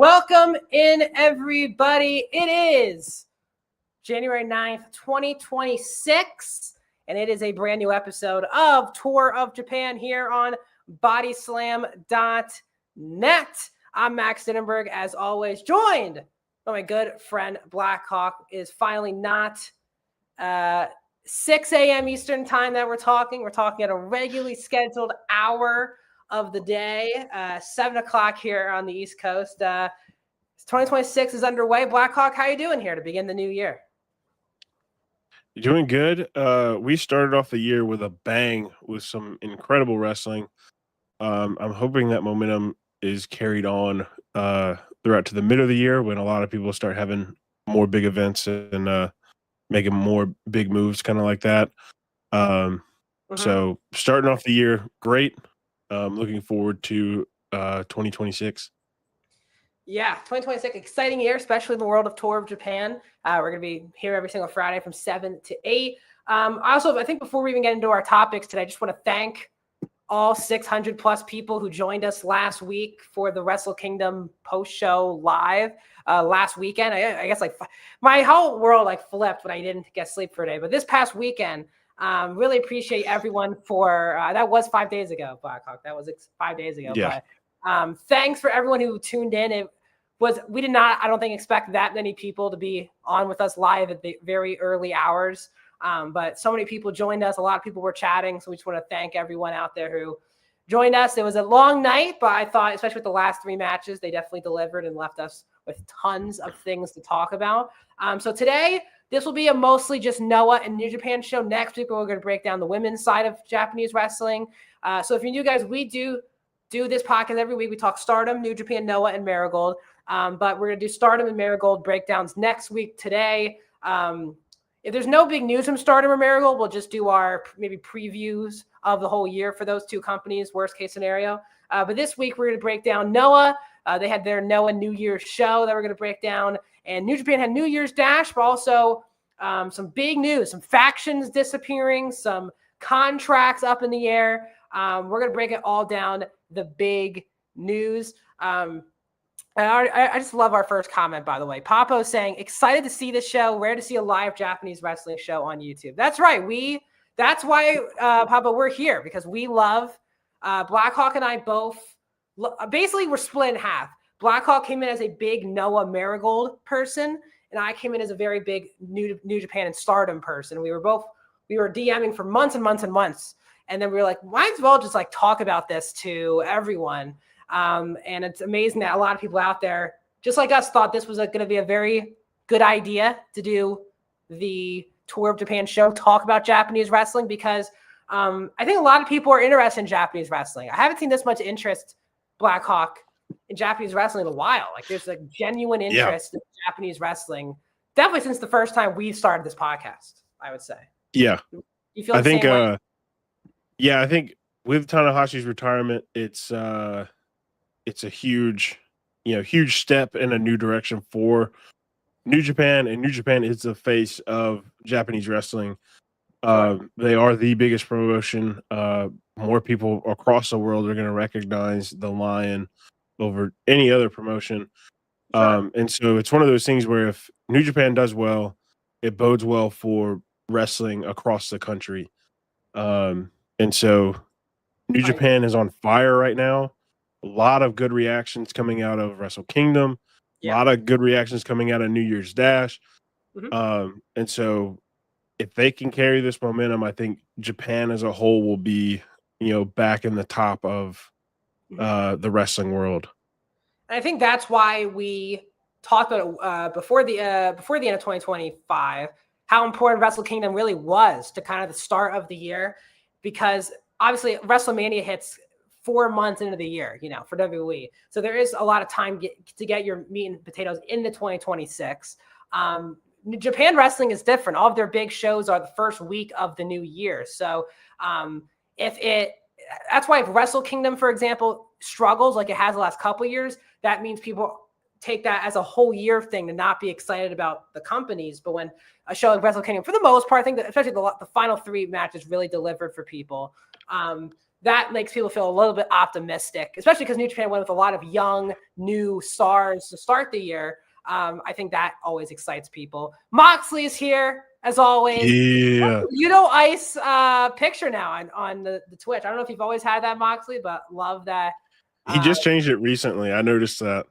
Welcome in, everybody. It is January 9th, 2026, and it is a brand new episode of Tour of Japan here on Bodyslam.net. I'm Max Dittenberg, as always, joined by my good friend Blackhawk. It is finally not 6 a.m. Eastern time that we're talking. We're talking at a regularly scheduled hour of the day, 7 o'clock here on the East Coast. 2026 is underway. Blackhawk, how you doing here to begin the new year? You're doing good. We started off the year with a bang with some incredible wrestling. I'm hoping that momentum is carried on throughout to the middle of the year when a lot of people start having more big events and making more big moves, kind of like that. So starting off the year, great. Looking forward to 2026. Yeah, 2026, exciting year, especially in the world of Tour of Japan. We're going to be here every single Friday from 7 to 8. I think before we even get into our topics today, I just want to thank all 600 plus people who joined us last week for the Wrestle Kingdom post-show live last weekend. I guess like my whole world like flipped when I didn't get sleep for a day. But this past weekend, really appreciate everyone for that was 5 days ago, Blackhawk. That was 5 days ago. Yeah. But thanks for everyone who tuned in. We did not, I don't think, expect that many people to be on with us live at the very early hours. But so many people joined us. A lot of people were chatting. So we just want to thank everyone out there who joined us. It was a long night, but I thought, especially with the last 3 matches, they definitely delivered and left us with tons of things to talk about. So today, this will be a mostly just Noah and New Japan show. Next week, we're going to break down the women's side of Japanese wrestling. So if you're new guys, we do this podcast every week. We talk Stardom, New Japan, Noah, and Marigold. But we're going to do Stardom and Marigold breakdowns next week. Today, if there's no big news from Stardom or Marigold, we'll just do our maybe previews of the whole year for those two companies, worst case scenario. But this week, we're going to break down Noah. They had their Noah New Year's show that we're going to break down. And New Japan had New Year's Dash, but also some big news, some factions disappearing, some contracts up in the air. We're going to break it all down, the big news. I just love our first comment, by the way. Papo saying, excited to see this show, rare to see a live Japanese wrestling show on YouTube. That's right. That's why, Papo, we're here, because we love Blackhawk and I both. Basically, we're split in half. Blackhawk came in as a big Noah Marigold person, and I came in as a very big New Japan and Stardom person. We were DMing for months and months and months. And then we were like, might as well just like talk about this to everyone. And it's amazing that a lot of people out there, just like us, thought this was going to be a very good idea to do the Tour of Japan show, talk about Japanese wrestling, because I think a lot of people are interested in Japanese wrestling. I haven't seen this much interest, Blackhawk, in Japanese wrestling in a while. Like there's a genuine interest in Japanese wrestling, definitely since the first time we started this podcast, I would say. Yeah. You feel the same way? Yeah, I think with Tanahashi's retirement, it's a huge step in a new direction for New Japan, and New Japan is the face of Japanese wrestling. They are the biggest promotion. More people across the world are going to recognize the Lion over any other promotion. And so it's one of those things where if New Japan does well, it bodes well for wrestling across the country. And so New Japan is on fire right now. A lot of good reactions coming out of Wrestle Kingdom. A lot of good reactions coming out of New Year's Dash. And so if they can carry this momentum, I think Japan as a whole will be, back in the top of the wrestling world. I think that's why we talked about before the end of 2025, how important Wrestle Kingdom really was to kind of the start of the year, because obviously WrestleMania hits 4 months into the year, for WWE. So there is a lot of time to get your meat and potatoes into 2026. Japan wrestling is different. All of their big shows are the first week of the new year. So that's why if Wrestle Kingdom, for example, struggles like it has the last couple of years, that means people take that as a whole year thing to not be excited about the companies. But when a show like Wrestle Kingdom, for the most part, I think that especially the final 3 matches really delivered for people. that makes people feel a little bit optimistic, especially because New Japan went with a lot of young, new stars to start the year. I think that always excites people. Moxley's here, as always. Yeah. Ice picture now on the Twitch. I don't know if you've always had that, Moxley, but love that. He just changed it recently. I noticed that.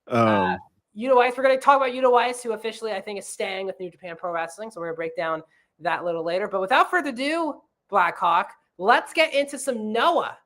Ice, we're going to talk about Ice, who officially I think is staying with New Japan Pro Wrestling. So we're going to break down that a little later. But without further ado, Blackhawk, let's get into some Noah.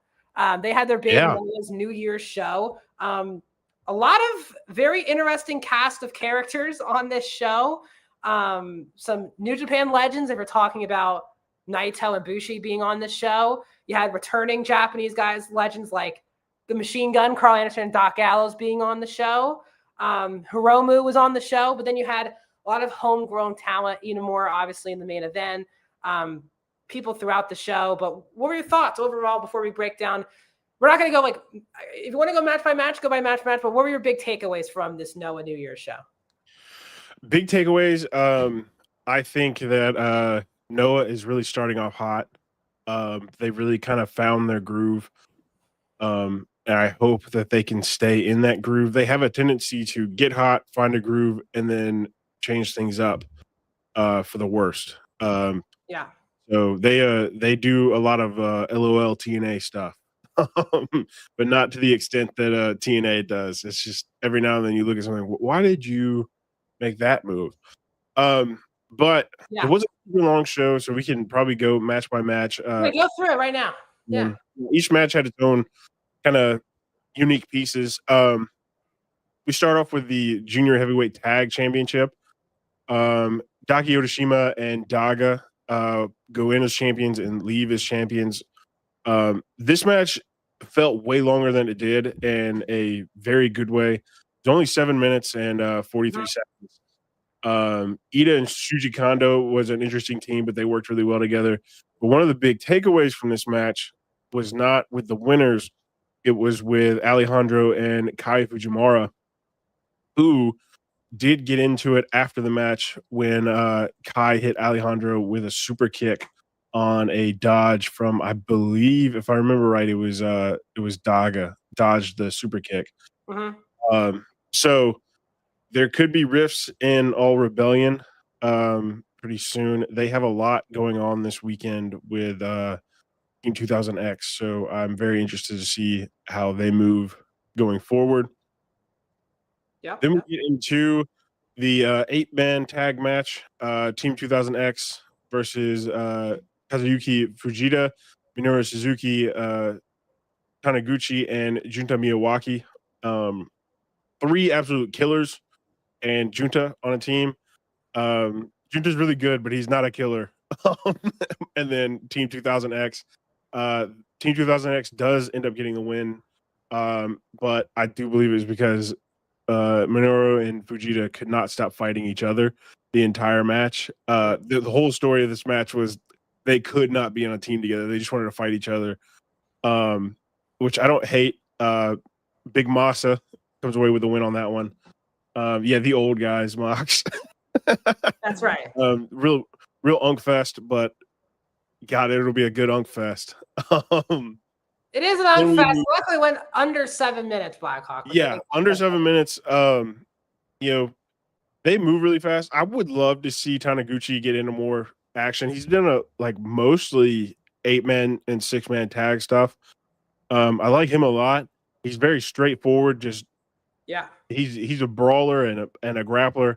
They had their big Noah's New Year's show. A lot of very interesting cast of characters on this show. Some New Japan legends, if we're talking about Naito and Bushi being on the show. You had returning Japanese guys, legends like the Machine Gun, Carl Anderson, and Doc Gallows being on the show. Hiromu was on the show, but then you had a lot of homegrown talent, Inamura obviously in the main event, people throughout the show. But what were your thoughts overall before we break down? We're not going to go if you want to go match by match, go by match. But what were your big takeaways from this Noah New Year's show? Big takeaways. I think that Noah is really starting off hot. They really kind of found their groove. And I hope that they can stay in that groove. They have a tendency to get hot, find a groove, and then change things up for the worst. Yeah. So they do a lot of LOL TNA stuff, but not to the extent that TNA does. It's just every now and then you look at something. Why did you make that move? But it was a super long show, so we can probably go match by match. Go through it right now. Yeah. Each match had its own kind of unique pieces. We start off with the Junior Heavyweight Tag Championship. Daki Yoshima and Daga go in as champions and leave as champions. This match felt way longer than it did in a very good way. It's only 7 minutes and 43 seconds. Ida and Shuji Kondo was an interesting team, but they worked really well together. But one of the big takeaways from this match was not with the winners. It was with Alejandro and Kai Fujimura, who did get into it after the match when Kai hit Alejandro with a super kick on a dodge from, I believe, if I remember right, it was Daga dodged the super kick. So there could be rifts in All Rebellion pretty soon. They have a lot going on this weekend with Team 2000X, so I'm very interested to see how they move going forward. Then we get into the 8-man tag match, Team 2000X versus Kazuyuki Fujita, Minoru Suzuki, Taniguchi, and Junta Miyawaki. 3 absolute killers and Junta on a team. Junta's really good, but he's not a killer. And then Team 2000X. Team 2000X does end up getting the win, but I do believe it was because Minoru and Fujita could not stop fighting each other the entire match. The whole story of this match was they could not be on a team together. They just wanted to fight each other, which I don't hate. Big Masa comes away with the win on that one. The old guys, Mox. That's right. Real Unk Fest, but God, it'll be a good Unk Fest. It is an Unk Fest. Luckily went under 7 minutes, Blackhawk. Yeah, under 7 minutes. They move really fast. I would love to see Taniguchi get into more action. He's done mostly 8-man and 6-man tag stuff. I like him a lot. He's very straightforward. He's a brawler and a grappler.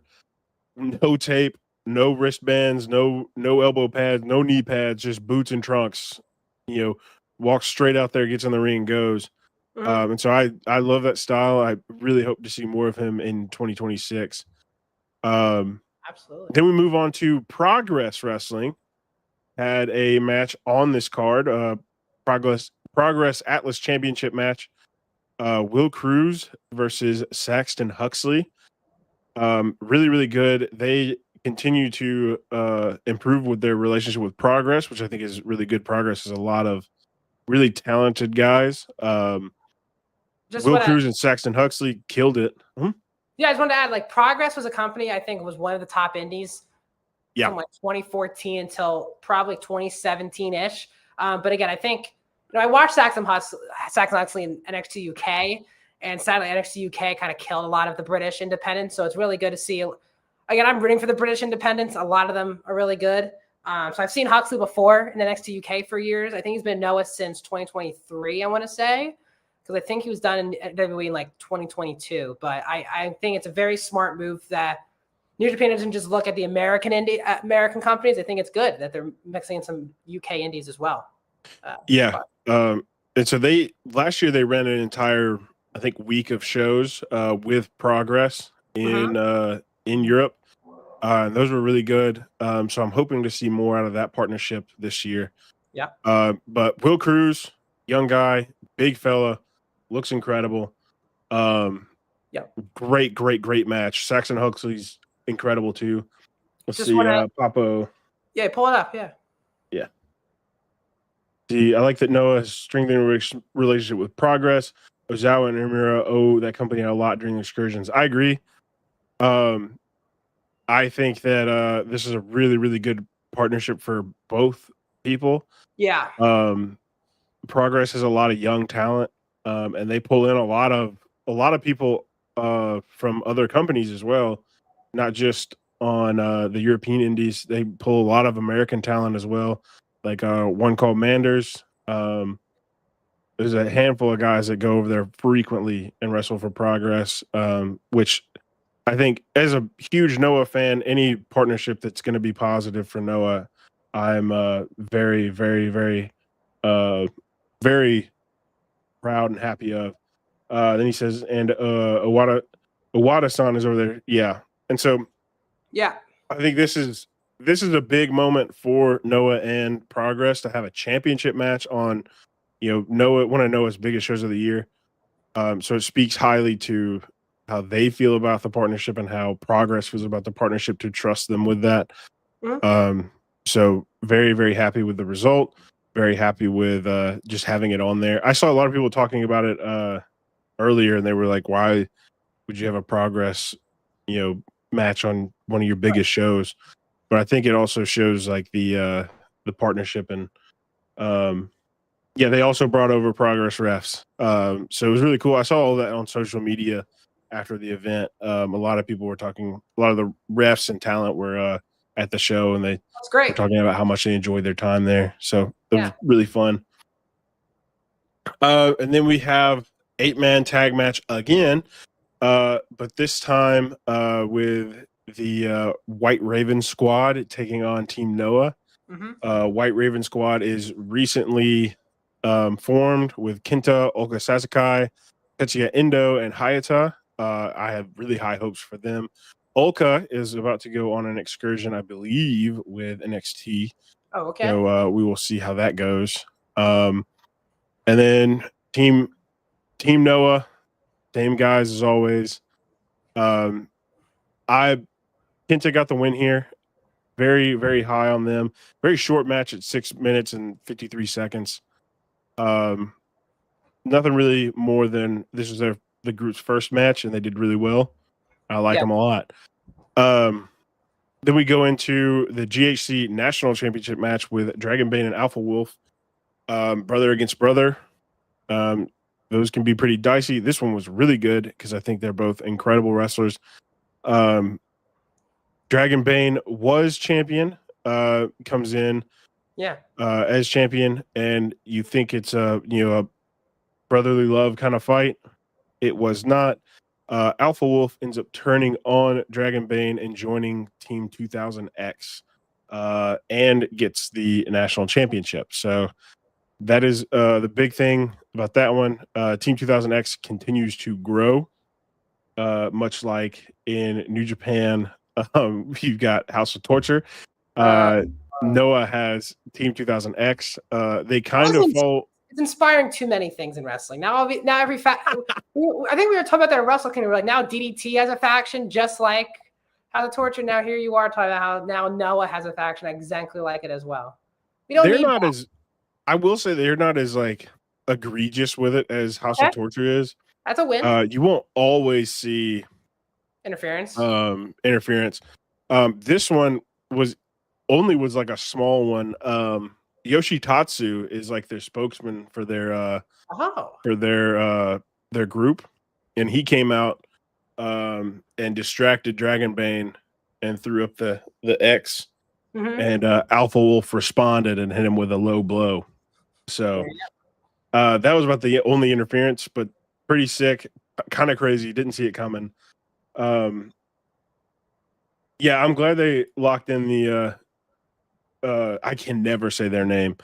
No tape, no wristbands, no elbow pads, no knee pads, just boots and trunks. Walks straight out there, gets in the ring, and goes. And so I love that style. I really hope to see more of him in 2026. Absolutely. Then we move on to Progress Wrestling. Had a match on this card, Progress Atlas Championship match. Will Cruz versus Saxton Huxley. Really, really good. They continue to improve with their relationship with Progress, which I think is really good. Progress is a lot of really talented guys. Will Cruz and Saxton Huxley killed it. Yeah, I just wanted to add, Progress was a company I think was one of the top indies from 2014 until probably 2017-ish. But again, I think I watched Saxon Huxley in NXT UK, and sadly NXT UK kind of killed a lot of the British independents. So it's really good to see. Again, I'm rooting for the British independents. A lot of them are really good. So I've seen Huxley before in NXT UK for years. I think he's been Noah since 2023, I want to say, because I think he was done in WWE in like 2022. But I think it's a very smart move that New Japan doesn't just look at the American companies. I think it's good that they're mixing in some UK indies as well. And so last year they ran an entire, I think, week of shows with Progress in Europe. And those were really good. So I'm hoping to see more out of that partnership this year. Yeah. But Will Cruz, young guy, big fella, looks incredible. Great match. Saxon Huxley's incredible too. Let's see, Papo. Yeah, pull it up. Yeah. See, I like that Noah has strengthened a relationship with Progress. Ozawa and Umira owe that company a lot during the excursions. I agree. I think that this is a really, really good partnership for both people. Yeah. Progress has a lot of young talent, and they pull in a lot of people from other companies as well, not just on the European indies. They pull a lot of American talent as well, like one called Manders. There's a handful of guys that go over there frequently and wrestle for Progress, which I think, as a huge Noah fan, any partnership that's going to be positive for Noah, I'm very, very, very, very proud and happy of. Then he says, and Owada-san is over there. Yeah. And so I think this is a big moment for Noah and Progress to have a championship match on, Noah, one of Noah's biggest shows of the year. So it speaks highly to how they feel about the partnership and how Progress feels about the partnership to trust them with that. So very, very happy with the result. Very happy with just having it on there. I saw a lot of people talking about it earlier, and they were like, why would you have a Progress, match on one of your biggest shows? But I think it also shows like the partnership, and they also brought over Progress refs. So it was really cool. I saw all that on social media after the event. A lot of people were talking, a lot of the refs and talent were at the show, and they were talking about how much they enjoyed their time there. So it was really fun. And then we have 8-man tag match again, but this time with the White Raven squad taking on Team Noah. White Raven squad is recently formed with Kenta, Oka Sasuke, Tetsuya Endo, and Hayata. I have really high hopes for them. Oka is about to go on an excursion, I believe, with NXT. Oh, okay. So we will see how that goes. And then Team Noah, same guys as always. Kenta got the win here. Very, very high on them. Very short match at 6 minutes and 53 seconds. Nothing really more than this is the group's first match, and they did really well. I like them a lot. Then we go into the GHC National Championship match with Dragon Bane and Alpha Wolf, brother against brother. Those can be pretty dicey. This one was really good because I think they're both incredible wrestlers. Dragon Bane was champion, comes in as champion, and you think it's a brotherly love kind of fight. It was not. Alpha Wolf ends up turning on Dragon Bane and joining Team 2000X, and gets the national championship. So that is the big thing about that one. Team 2000X continues to grow, much like in New Japan. You've got House of Torture. Noah has Team 2000X. They kind of follow. It's inspiring too many things in wrestling. Now every I think we were talking about that in Wrestle Kingdom. We're like, now DDT has a faction just like House of Torture. Now here you are talking about how now Noah has a faction exactly like it as well. We don't They're need not that. as. I will say they're not as like egregious with it as House of Torture is. That's a win. You won't always see interference. This one was like a small one. Yoshitatsu is like their spokesman for their Oh. their group, and he came out and distracted Dragonbane and threw up the X, and Alpha Wolf responded and hit him with a low blow. So that was about the only interference, but pretty sick, kind of crazy. Didn't see it coming. Yeah, I'm glad they locked in the I can never say their name.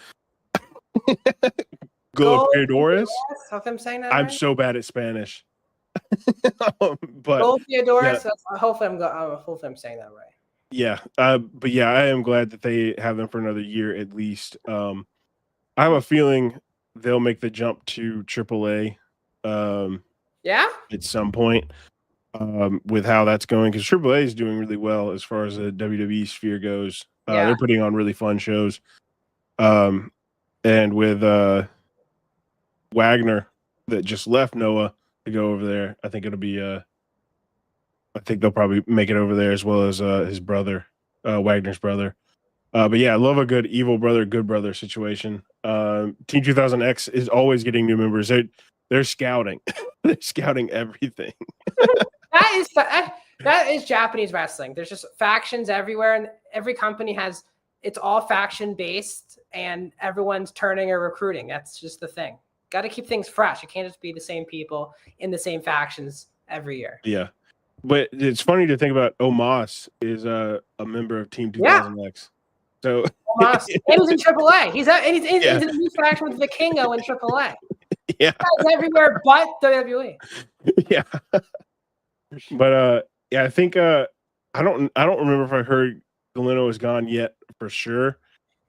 Golpeadores. Hope I'm saying that I'm right. so bad at Spanish. But Golpeadores. Hopefully I'm saying that right. Yeah, but yeah, I am glad that they have them for another year at least. I have a feeling they'll make the jump to AAA. Yeah, at some point. With how that's going, because AAA is doing really well as far as the WWE sphere goes. They're putting on really fun shows. And with Wagner that just left Noah to go over there, I think it'll be I think they'll probably make it over there, as well as his brother, Wagner's brother. But yeah, I love a good evil brother, good brother situation. Team 2000X is always getting new members. They're scouting. They're scouting everything. That is Japanese wrestling. There's just factions everywhere, and every company it's all faction based, and everyone's turning or recruiting. That's just the thing. Got to keep things fresh. It can't just be the same people in the same factions every year. Yeah, but it's funny to think about. Omos is a member of Team 2000X. So Omos, and he's in AAA. He's in a new faction with Vikingo in AAA. Yeah, he's everywhere but WWE. Yeah. But yeah, I think I don't remember if I heard Galeno is gone yet for sure.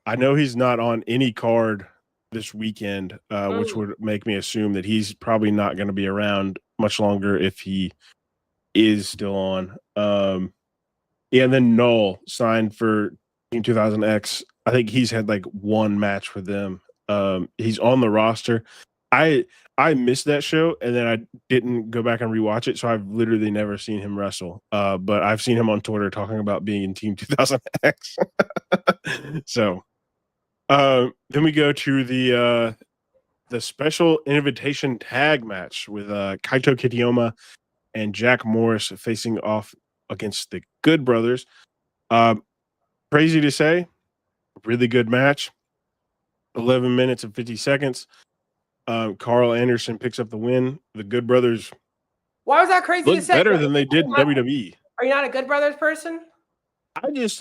I know he's not on any card this weekend, which would make me assume that he's probably not going to be around much longer if he is still on. Yeah, and then Null signed for Team 2000X. I think he's had like one match for them. He's on the roster. I missed that show, and then I didn't go back and rewatch it, so I've literally never seen him wrestle. But I've seen him on Twitter talking about being in Team 2000X. So then we go to the special invitation tag match with Kaito Kitayama and Jack Morris facing off against the Good Brothers. Crazy to say, really good match. 11 minutes and 50 seconds. Carl Anderson picks up the win. The Good Brothers. Why was that crazy to say? Better than they did in WWE. Are you not a Good Brothers person? I just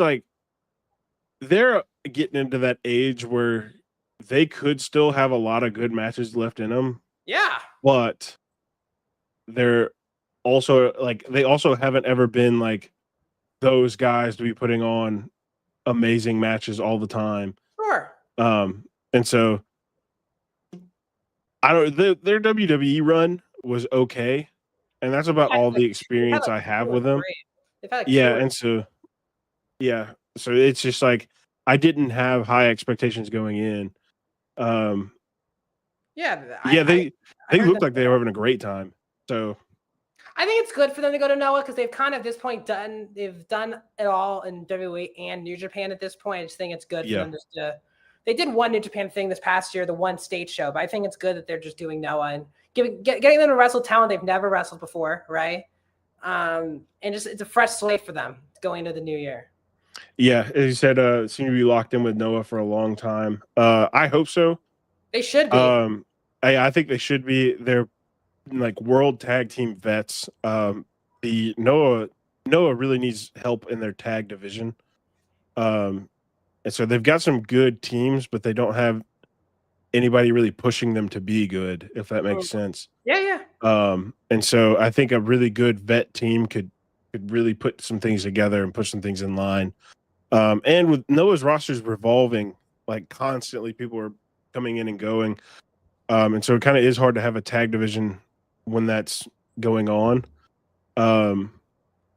they're getting into that age where they could still have a lot of good matches left in them. Yeah. But they're also they also haven't ever been like those guys to be putting on amazing matches all the time. Sure. And so their WWE run was okay, and that's about all the experience I have with them. Yeah, and so so it's just like I didn't have high expectations going in. They looked like they were having a great time. So I think it's good for them to go to Noah because they've kind of at this point done it all in WWE and New Japan at this point. I just think it's good for them just to. They did one New Japan thing this past year, the one state show, but I think it's good that they're just doing Noah and getting them to wrestle talent they've never wrestled before, right? And just it's a fresh slate for them going into the new year. Yeah, as you said, seem to be locked in with Noah for a long time. I hope so. They should be. I think they should be. They're like world tag team vets. The Noah really needs help in their tag division. And so they've got some good teams, but they don't have anybody really pushing them to be good, if that makes sense. Yeah. And so I think a really good vet team could really put some things together and put some things in line. And with Noah's rosters revolving like constantly, people are coming in and going. And so it kind of is hard to have a tag division when that's going on.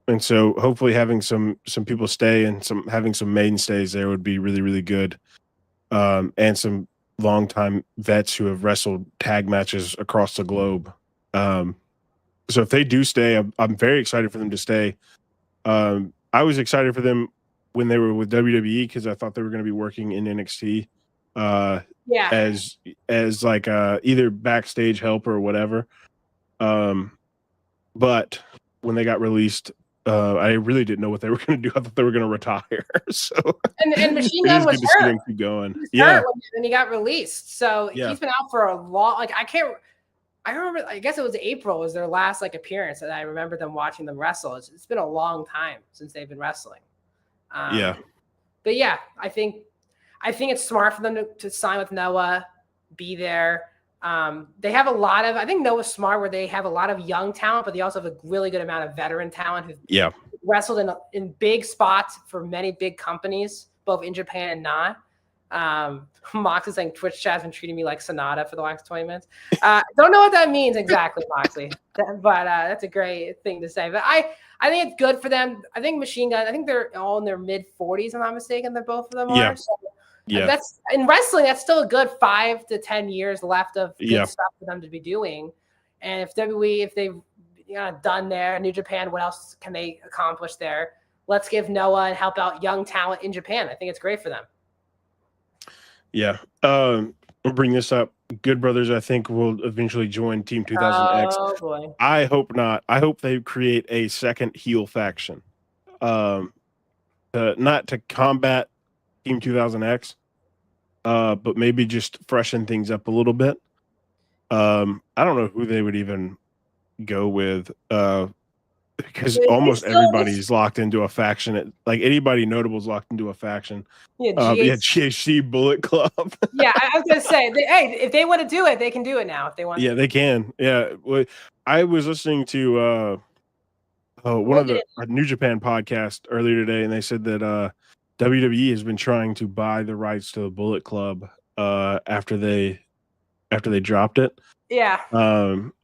And so hopefully having some people stay and having some mainstays there would be really, really good. And some longtime vets who have wrestled tag matches across the globe. So if they do stay, I'm very excited for them to stay. I was excited for them when they were with WWE because I thought they were going to be working in NXT. Yeah. as like either backstage help or whatever. But when they got released, I really didn't know what they were going to do. I thought they were going to retire. So And Machine it Gun is was good to see hurt. them keep going. He was Yeah, hurt when he got released. So yeah, he's been out for a long. Like I remember. I guess it was April was their last like appearance, and I remember them watching them wrestle. It's been a long time since they've been wrestling. yeah, But yeah, I think it's smart for them to sign with Noah, be there. They have a lot of. I think Noah's smart where they have a lot of young talent, but they also have a really good amount of veteran talent who yeah, wrestled in big spots for many big companies, both in Japan and not. Mox is saying Twitch chat's been treating me like Sonata for the last 20 minutes. Don't know what that means exactly, Moxley, but that's a great thing to say. But I think it's good for them. I think Machine Gun, I think they're all in their mid 40s, if I'm not mistaken, that both of them yeah, are. So yeah, that's in wrestling, that's still a good 5 to 10 years left of good yeah. stuff for them to be doing. And if WWE, if they've done there, New Japan, what else can they accomplish there? Let's give Noah and help out young talent in Japan. I think it's great for them. Yeah. We'll bring this up. Good Brothers, I think, will eventually join Team 2000X. Oh boy. I hope not. I hope they create a second heel faction. Not to combat Team 2000X, but maybe just freshen things up a little bit. I don't know who they would even go with. Because almost everybody's locked into a faction. Like anybody notable is locked into a faction. Yeah, GHC Bullet Club. Yeah, I was gonna say, hey, if they want to do it, they can do it now. If they want. Yeah, they can. Yeah, I was listening to one of the New Japan podcast earlier today, and they said that WWE has been trying to buy the rights to the Bullet Club after they dropped it. Yeah.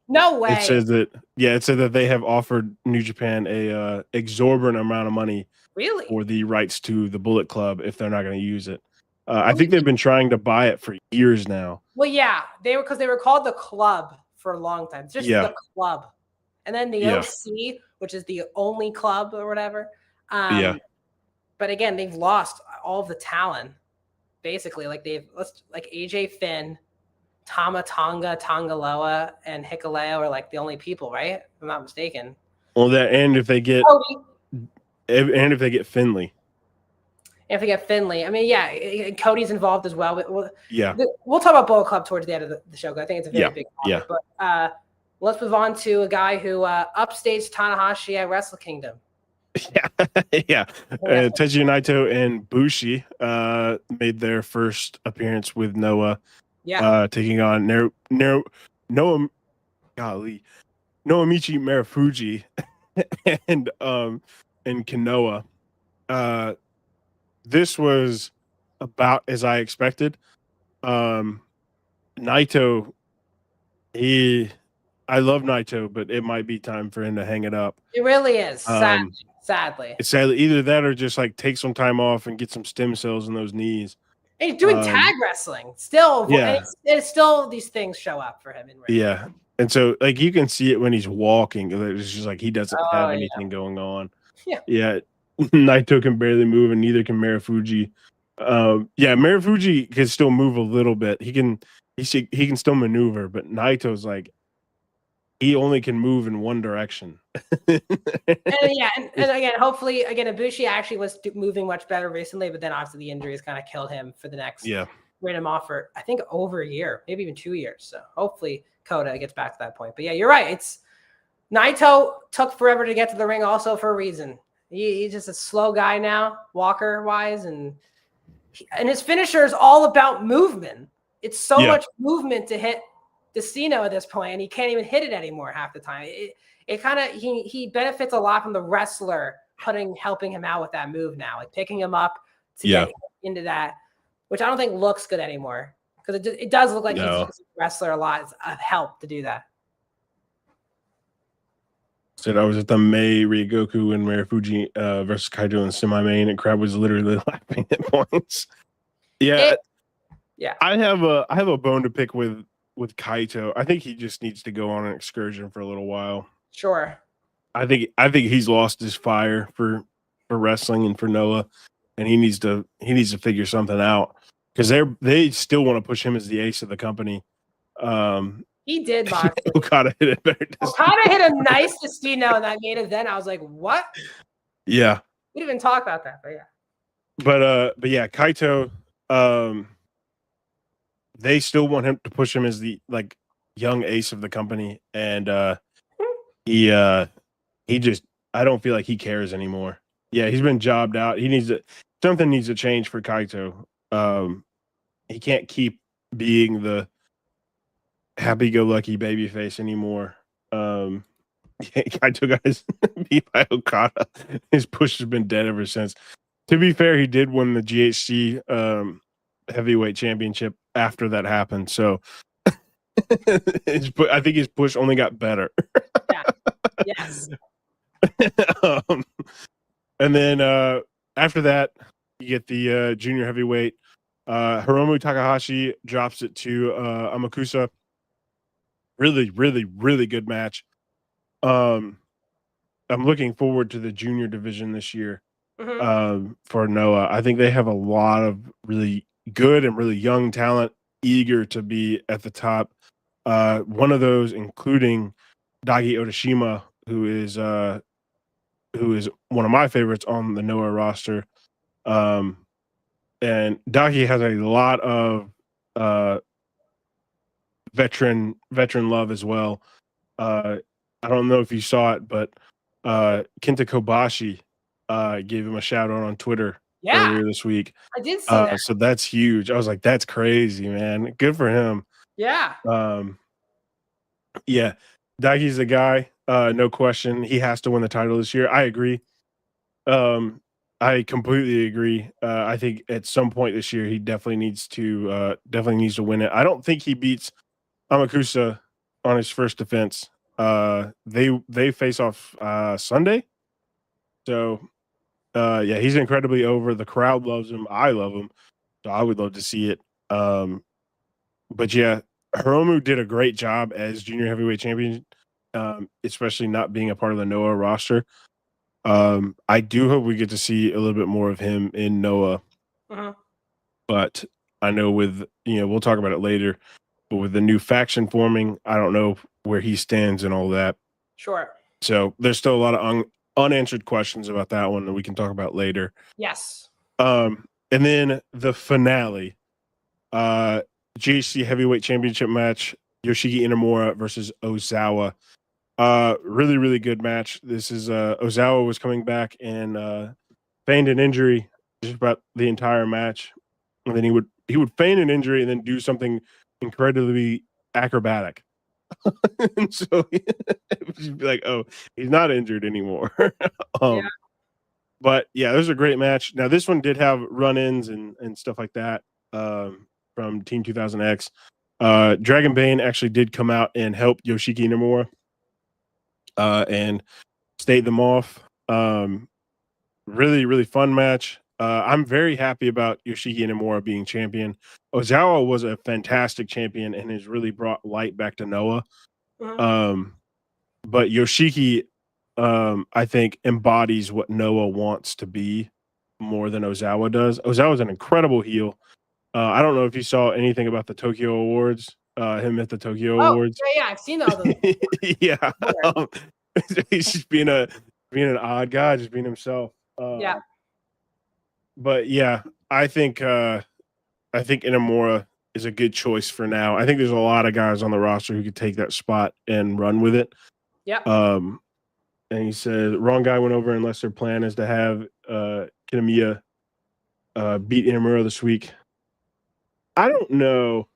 No way. It said that they have offered New Japan a exorbitant amount of money really for the rights to the Bullet Club if they're not going to use it. I think they've been trying to buy it for years now. Well, yeah, they were called the Club for a long time. It's just the Club, and then the OC, which is the only club or whatever. But again, they've lost all of the talent. Basically, like AJ Finn, Tama Tonga, Tongaloa, and Hikuleo are like the only people, right? If I'm not mistaken. Well, and if they get Finley. If they get Finley, I mean, yeah, Cody's involved as well. We'll talk about Bullet Club towards the end of the show. I think it's a very big topic. But let's move on to a guy who upstaged Tanahashi at Wrestle Kingdom. Tetsuya Naito and Bushi made their first appearance with Noah. Taking on Noamichi Marufuji and Kanoa. This was about as I expected. Naito, I love Naito, but it might be time for him to hang it up. It really is, sadly. It's sadly either that or just like take some time off and get some stem cells in those knees. And he's doing tag wrestling still. Yeah. It's still these things show up for him in ring. Yeah. And so like you can see it when he's walking. It's just like he doesn't have anything going on. Yeah. Naito can barely move, and neither can Marufuji. Marufuji can still move a little bit. He can still maneuver, but Naito's like he only can move in one direction. and again, hopefully, Ibushi actually was moving much better recently, but then obviously the injuries kind of killed him for the next. Ran him off for I think over a year, maybe even 2 years. So hopefully Kota gets back to that point. But yeah, you're right. It's Naito took forever to get to the ring, also for a reason. He's just a slow guy now, walker wise, and his finisher is all about movement. It's so much movement to hit Destino at this point, and he can't even hit it anymore half the time. It kind of he benefits a lot from the wrestler helping him out with that move now, like picking him up to get into that, which I don't think looks good anymore because it does look like he's a wrestler a lot. It's a help to do that. Said I was at the May Ryogoku and Marufuji versus Kaido in semi-main, and crowd was literally laughing at points. I have a bone to pick with Kaito. I think he just needs to go on an excursion for a little while. Sure. I think he's lost his fire for wrestling and for Noah, and he needs to figure something out. because they still want to push him as the ace of the company. He did, Moxley. Okada hit it better. Okada hit a nice Destino in that main event. I was like, what? Yeah. We didn't even talk about that, but yeah. But yeah, Kaito, they still want him to push him as the like young ace of the company, and he just I don't feel like he cares anymore. Yeah, he's been jobbed out. Something needs to change for Kaito. He can't keep being the happy-go-lucky babyface anymore. Kaito got his beat by Okada. His push has been dead ever since. To be fair, he did win the GHC heavyweight championship after that happened. So I think his push only got better. Yeah. Yes. And then after that, you get the junior heavyweight. Hiromu Takahashi drops it to Amakusa. Really, really, really good match. I'm looking forward to the junior division this year. For Noah. I think they have a lot of really good and really young talent eager to be at the top. One of those including Dagi Odashima, who is one of my favorites on the Noah roster. And Dagi has a lot of veteran love as well. I don't know if you saw it, but Kenta Kobashi gave him a shout out on Twitter earlier this week. I did see that. So that's huge. I was like, that's crazy, man. Good for him. Yeah. Yeah. Dagi's the guy. No question. He has to win the title this year. I agree. I completely agree. I think at some point this year he definitely needs to win it. I don't think he beats Amakusa on his first defense. They face off Sunday. So yeah, he's incredibly over. The crowd loves him. I love him. So I would love to see it. But yeah, Hiromu did a great job as junior heavyweight champion, especially not being a part of the Noah roster. I do hope we get to see a little bit more of him in Noah. But I know we'll talk about it later. But with the new faction forming, I don't know where he stands and all that. Sure. So there's still a lot of unanswered questions about that one that we can talk about later. Yes. And then the finale, GHC heavyweight championship match, Yoshiki Inamura versus Ozawa. Really, really good match. This is Ozawa was coming back and feigned an injury just about the entire match. And then he would feign an injury and then do something incredibly acrobatic. And so it would just be like, oh, he's not injured anymore. Yeah. But yeah, it was a great match. Now this one did have run-ins and stuff like that from Team 2000X. Dragon Bane actually did come out and help Yoshiki Inamura and stayed them off. Really, really fun match. I'm very happy about Yoshiki Inamura being champion. Ozawa was a fantastic champion and has really brought light back to Noah. But Yoshiki, I think, embodies what Noah wants to be more than Ozawa does. Ozawa's an incredible heel. I don't know if you saw anything about the Tokyo Awards, him at the Tokyo Awards. Yeah, I've seen all those. Yeah. He's just being an odd guy, just being himself. Yeah. But yeah, I think Inamura is a good choice for now. I think there's a lot of guys on the roster who could take that spot and run with it. Yeah. And he said, wrong guy went over unless their plan is to have Kinamiya beat Inamura this week. I don't know.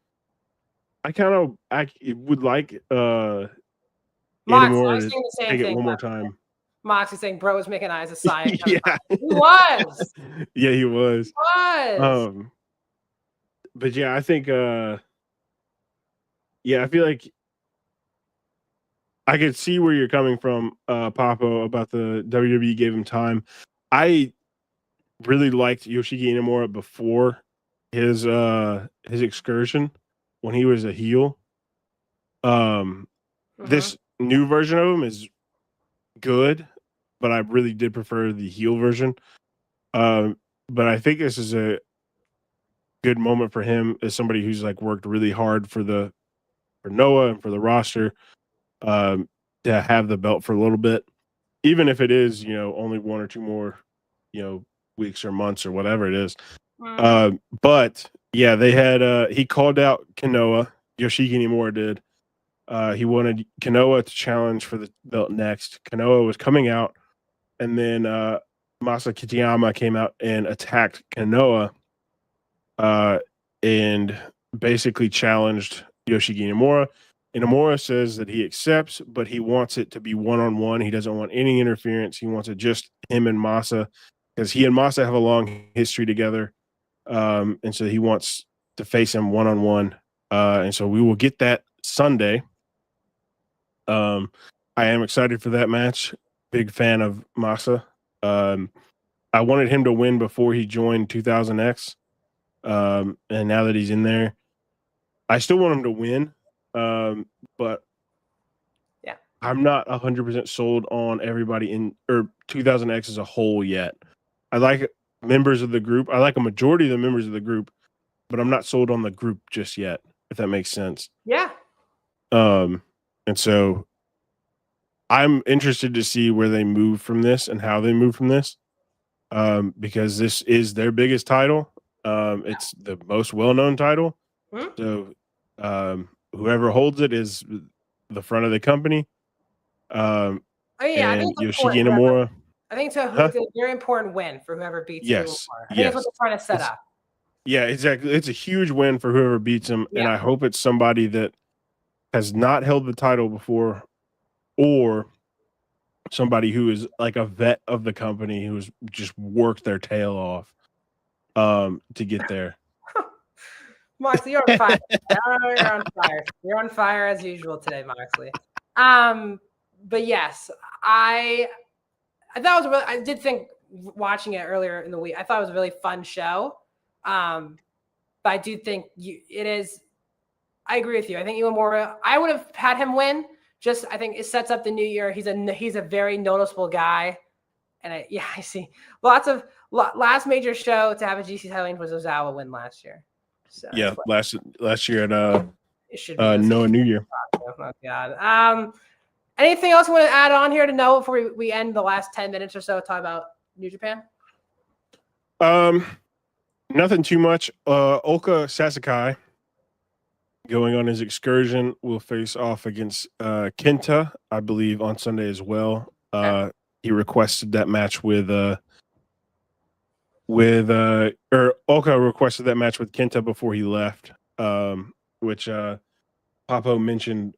I would like Inamura to take it one more time. Moxie saying bro was making eyes aside. Yeah. He was. Yeah, he was. He was. But yeah, I think I feel like I could see where you're coming from, Papo, about the WWE gave him time. I really liked Yoshiki Inamura before his excursion when he was a heel. This new version of him is good, but I really did prefer the heel version. But I think this is a good moment for him as somebody who's like worked really hard for Noah and for the roster, to have the belt for a little bit, even if it is, only 1 or 2 more, weeks or months or whatever it is. But yeah, they had he called out Kanoa. Yoshiki Nimura did. He wanted Kanoa to challenge for the belt next. Kanoa was coming out, and then Masa Kitayama came out and attacked Kanoa, and basically challenged Yoshiki Nimura. And Nomura says that he accepts, but he wants it to be one-on-one. He doesn't want any interference. He wants it just him and Masa, because he and Masa have a long history together. And so he wants to face him one-on-one. And so we will get that Sunday. I am excited for that match. Big fan of Masa. I wanted him to win before he joined 2000X. And now that he's in there, I still want him to win. But yeah, I'm not 100% sold on everybody in 2000X as a whole yet. I like members of the group. I like a majority of the members of the group, but I'm not sold on the group just yet, if that makes sense. Yeah. And so I'm interested to see where they move from this and how they move from this. Because this is their biggest title. It's the most well-known title. So whoever holds it is the front of the company. I think Yoshiki Nomura. I think it's a very important win for whoever beats him. I think that's what they're trying to set up. Yeah, exactly. It's a huge win for whoever beats him, and I hope it's somebody that has not held the title before, or somebody who is like a vet of the company who's just worked their tail off to get there. Moxley, you're on fire. You're on fire. You're on fire as usual today, Moxley. But yes, I thought it was I did think watching it earlier in the week, I thought it was a really fun show. But I do think it is. I agree with you. I think Uemura, I would have had him win. Just I think it sets up the new year. He's a very noticeable guy, and I see last major show to have a GC title was Ozawa win last year. So yeah, last year at it should be Noah New Year. Oh God. Anything else you want to add on here to know before we end the last 10 minutes or so? Talk about New Japan. Nothing too much. Oka Sasakai, going on his excursion, will face off against Kenta, I believe, on Sunday as well. He requested that match Oka requested that match with Kenta before he left, which Papo mentioned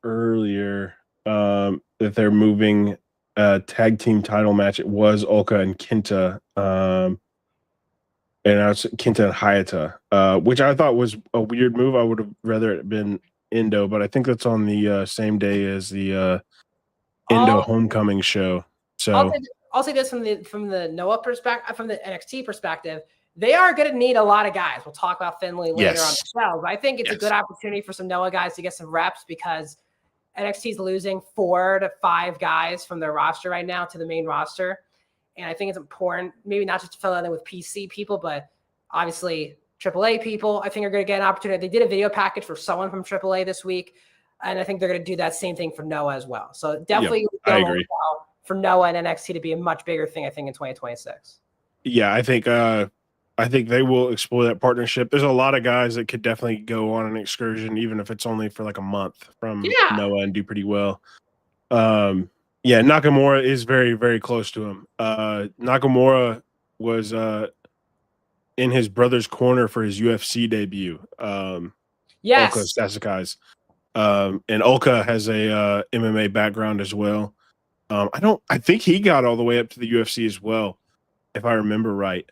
earlier, that they're moving a tag team title match. It was Oka and Kenta, and now it's Kenta and Hayata, which I thought was a weird move. I would have rather it been Indo, but I think that's on the same day as the Indo homecoming show. So I'll say this from the Noah perspective, from the NXT perspective, they are going to need a lot of guys. We'll talk about Finley later on the show, but I think it's a good opportunity for some Noah guys to get some reps, because NXT is losing 4 to 5 guys from their roster right now to the main roster. And I think it's important, maybe not just to fill in with PC people, but obviously AAA people, I think are going to get an opportunity. They did a video package for someone from AAA this week, and I think they're going to do that same thing for Noah as well. So definitely I agree. For Noah and NXT to be a much bigger thing, I think, in 2026. Yeah, I think they will explore that partnership. There's a lot of guys that could definitely go on an excursion, even if it's only for like a month from Noah, and do pretty well. Nakamura is very, very close to him. Nakamura was in his brother's corner for his UFC debut. Yes. Oka Sasakai's. And Oka has a MMA background as well. I think he got all the way up to the UFC as well, if I remember right.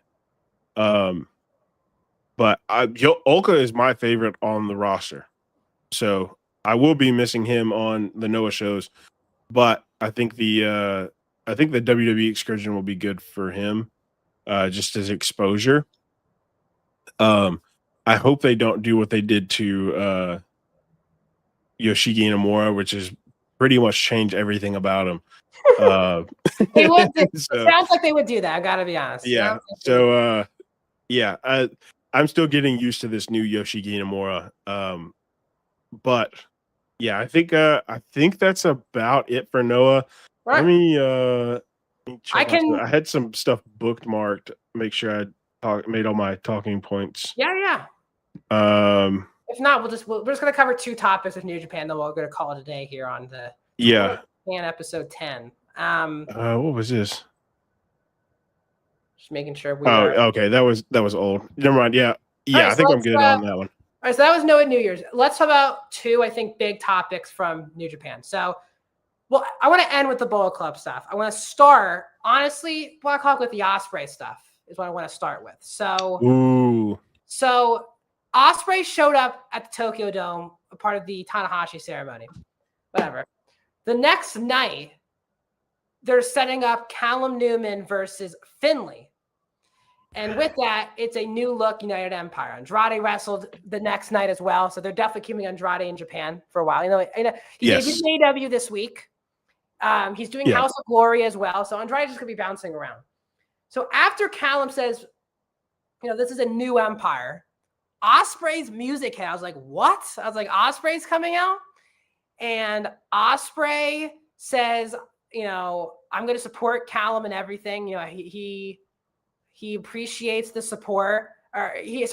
But Oka is my favorite on the roster. So I will be missing him on the Noah shows, but I think the WWE excursion will be good for him, just as exposure. I hope they don't do what they did to Yoshiki Nomura, which is pretty much change everything about him. They would. It sounds like they would do that. I gotta be honest. Yeah. So I I'm still getting used to this new Yoshiki Nomura. But yeah, I think that's about it for Noah. Right. Let me check. can. I had some stuff bookmarked. Make sure I made all my talking points. Yeah. If not, we're just gonna cover 2 topics of New Japan. Then we're gonna call it a day here on the episode 10. What was this? Just making sure we. Okay, that was old. Never mind. Yeah, Right, I think I'm good on that one. All right, so that was Noah New Year's. Let's talk about 2, I think, big topics from New Japan. So, well, I want to end with the Bullet Club stuff. I want to start, honestly, Blackhawk, with the Ospreay stuff is what I want to start with. So Ospreay showed up at the Tokyo Dome, a part of the Tanahashi ceremony. Whatever. The next night, they're setting up Callum Newman versus Finlay. And with that, it's a new look United Empire. Andrade wrestled the next night as well, so they're definitely keeping Andrade in Japan for a while. He debuted in AEW this week. He's doing House of Glory as well, so Andrade is going to be bouncing around. So after Callum says, this is a new empire, Ospreay's music hit. I was like, what? I was like, Ospreay's coming out? And Ospreay says, I'm going to support Callum and everything. He appreciates the support. He's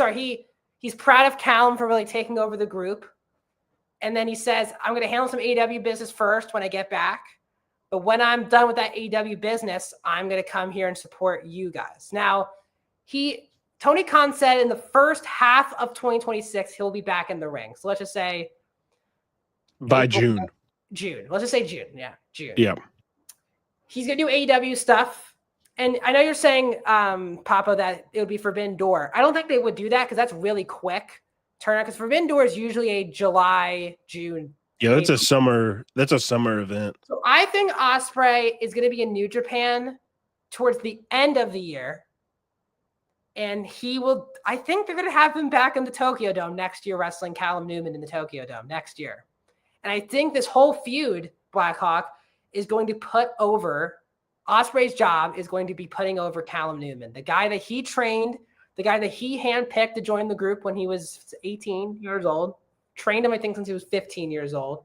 proud of Callum for really taking over the group. And then he says, I'm going to handle some AEW business first when I get back. But when I'm done with that AEW business, I'm going to come here and support you guys. Now, Tony Khan said in the first half of 2026, he'll be back in the ring. So let's just say by June. Let's just say June. Yeah, June. Yeah. He's going to do AEW stuff. And I know you're saying, Papa, that it would be Forbidden Door. I don't think they would do that because that's really quick turnout. Because Forbidden Door is usually a July, June. Yeah, that's a summer event. So I think Ospreay is going to be in New Japan towards the end of the year. And I think they're going to have him back in the Tokyo Dome next year, wrestling Callum Newman in the Tokyo Dome next year. And I think this whole feud, Blackhawk, is going to put over Ospreay's job is going to be putting over Callum Newman, the guy that he trained, the guy that he handpicked to join the group when he was 18 years old, trained him, I think, since he was 15 years old.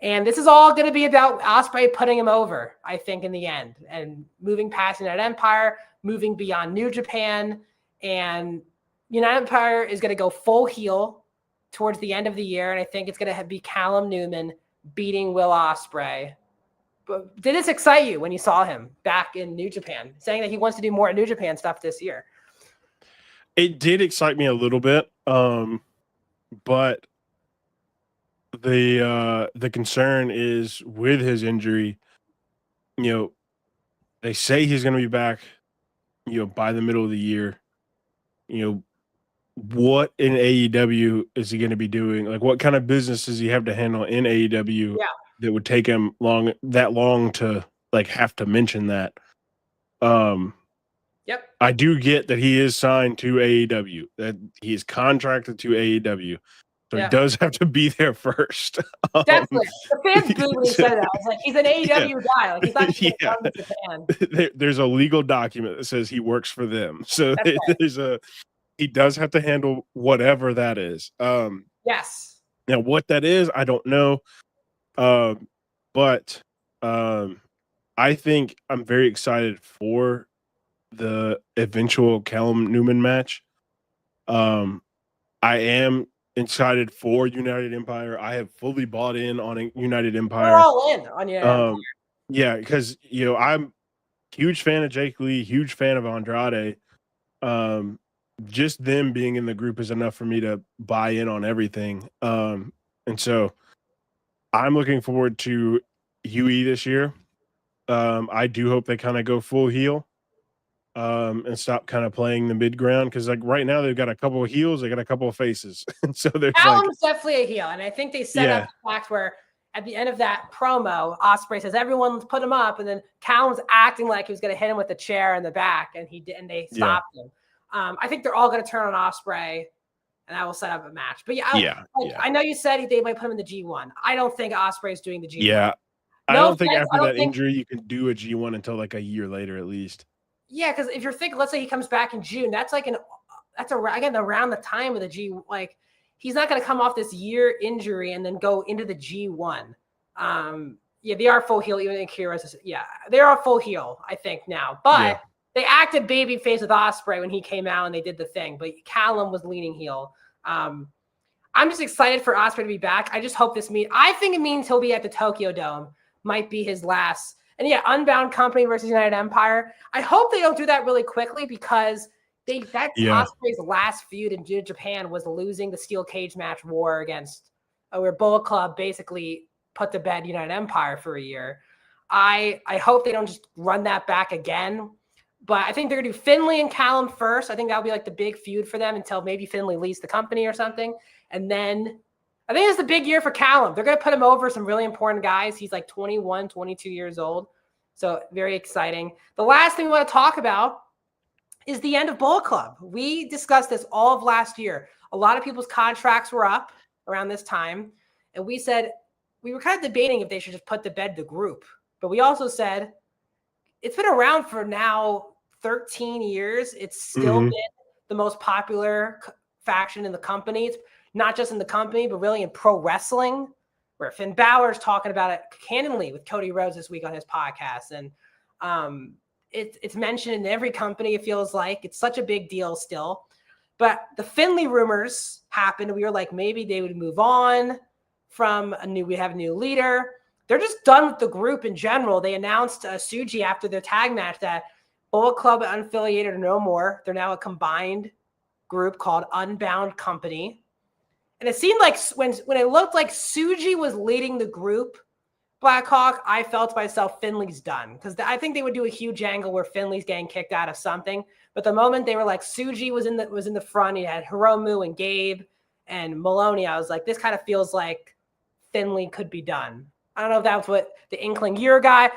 And this is all going to be about Ospreay putting him over, I think, in the end, and moving past United Empire, moving beyond New Japan. And United Empire is going to go full heel towards the end of the year. And I think it's going to be Callum Newman beating Will Ospreay. But did this excite you when you saw him back in New Japan, saying that he wants to do more New Japan stuff this year? It did excite me a little bit, but the concern is with his injury. They say he's going to be back, by the middle of the year. What in AEW is he going to be doing? Like, what kind of business does he have to handle in AEW? Yeah. That would take him that long to have to mention that. Yep. I do get that he is signed to AEW, that he is contracted to AEW. So he does have to be there first. Definitely. The fans booed when he said that. I was like, he's an AEW guy. Like, he's not just from Japan. There's a legal document that says he works for them. So he does have to handle whatever that is. Yes. Now, what that is, I don't know. But I think I'm very excited for the eventual Callum Newman match. I am excited for United Empire. I have fully bought in on United Empire. We're all in on United Empire. Yeah, because I'm a huge fan of Jake Lee, huge fan of Andrade. Just them being in the group is enough for me to buy in on everything. And so I'm looking forward to UE this year. I do hope they kind of go full heel and stop kind of playing the mid ground, because right now they've got a couple of heels, they got a couple of faces, and so there's Callum's definitely a heel, and I think they set up the fact where at the end of that promo, Ospreay says everyone put him up, and then Callum's acting like he was going to hit him with a chair in the back, and he did, and they stopped him. I think they're all going to turn on Ospreay, and I will set up a match. But I know you said they might put him in the G1. I don't think Ospreay's doing the G1. Yeah, I don't think after that injury you can do a G1 until like a year later at least. Yeah, because if you're thinking, let's say he comes back in June, that's like again around the time of the G. Like he's not going to come off this year injury and then go into the G1. Yeah, they are full heel. Even in Kira's, yeah, they are full heel. I think now, but they acted babyface with Ospreay when he came out and they did the thing. But Callum was leaning heel. I'm just excited for Ospreay to be back. I just hope this means. I think it means he'll be at the Tokyo Dome. Might be his last. And yeah, Unbound Company versus United Empire. I hope they don't do that really quickly because that's Ospreay's last feud in Japan was losing the steel cage match war against where Bullet Club basically put to bed United Empire for a year. I hope they don't just run that back again. But I think they're going to do Finlay and Callum first. I think that'll be like the big feud for them until maybe Finlay leaves the company or something. And then I think it's the big year for Callum. They're going to put him over some really important guys. He's like 21, 22 years old. So very exciting. The last thing we want to talk about is the end of Bullet Club. We discussed this all of last year. A lot of people's contracts were up around this time. And we said, we were kind of debating if they should just put to bed the group. But we also said, it's been around for now 13 years. It's still been the most popular faction in the company. It's not just in the company, but really in pro wrestling, where Finn Balor's talking about it candidly with Cody Rhodes this week on his podcast. And it's mentioned in every company, it feels like. It's such a big deal still. But the Finlay rumors happened. We were like, maybe they would move on from we have a new leader. They're just done with the group in general. They announced Suji after their tag match that Bullet Club unaffiliated or no more. They're now a combined group called Unbound Company. And it seemed like when it looked like Suji was leading the group, Blackhawk, I felt to myself, Finlay's done. Because I think they would do a huge angle where Finlay's getting kicked out of something. But the moment they were like, Suji was in the front, he had Hiromu and Gabe and Maloney, I was like, this kind of feels like Finlay could be done. I don't know if that was what the inkling. Your guy,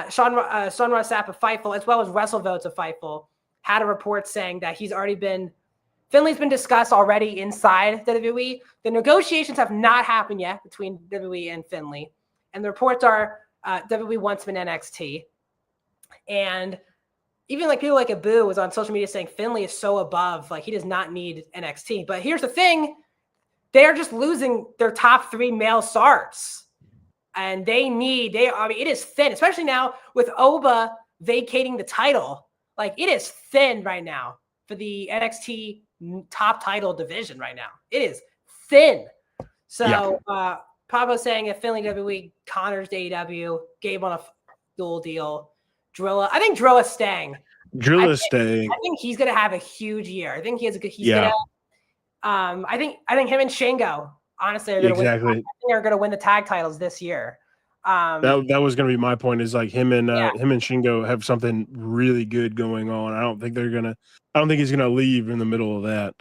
Sean Ross Sapp of Fightful, as well as WrestleVotes of Fightful, had a report saying that Finlay's been discussed already inside WWE. The negotiations have not happened yet between WWE and Finlay. And the reports are WWE wants him in NXT. And even like people like Abu was on social media saying Finlay is so above, like he does not need NXT. But here's the thing. They're just losing their top 3 male stars. And it is thin, especially now with Oba vacating the title. Like it is thin right now for the NXT top title division right now. It is thin. So Pablo saying if Finlay WWE, Connor's AEW, Gabe on a dual deal, Drilla. I think Drilla's staying. Staying. I think he's gonna have a huge year. I think he's gonna I think him and Shingo, honestly, are gonna win. I think they're gonna win the tag titles this year. That was gonna be my point, is like him and Shingo have something really good going on. I don't think he's gonna leave in the middle of that.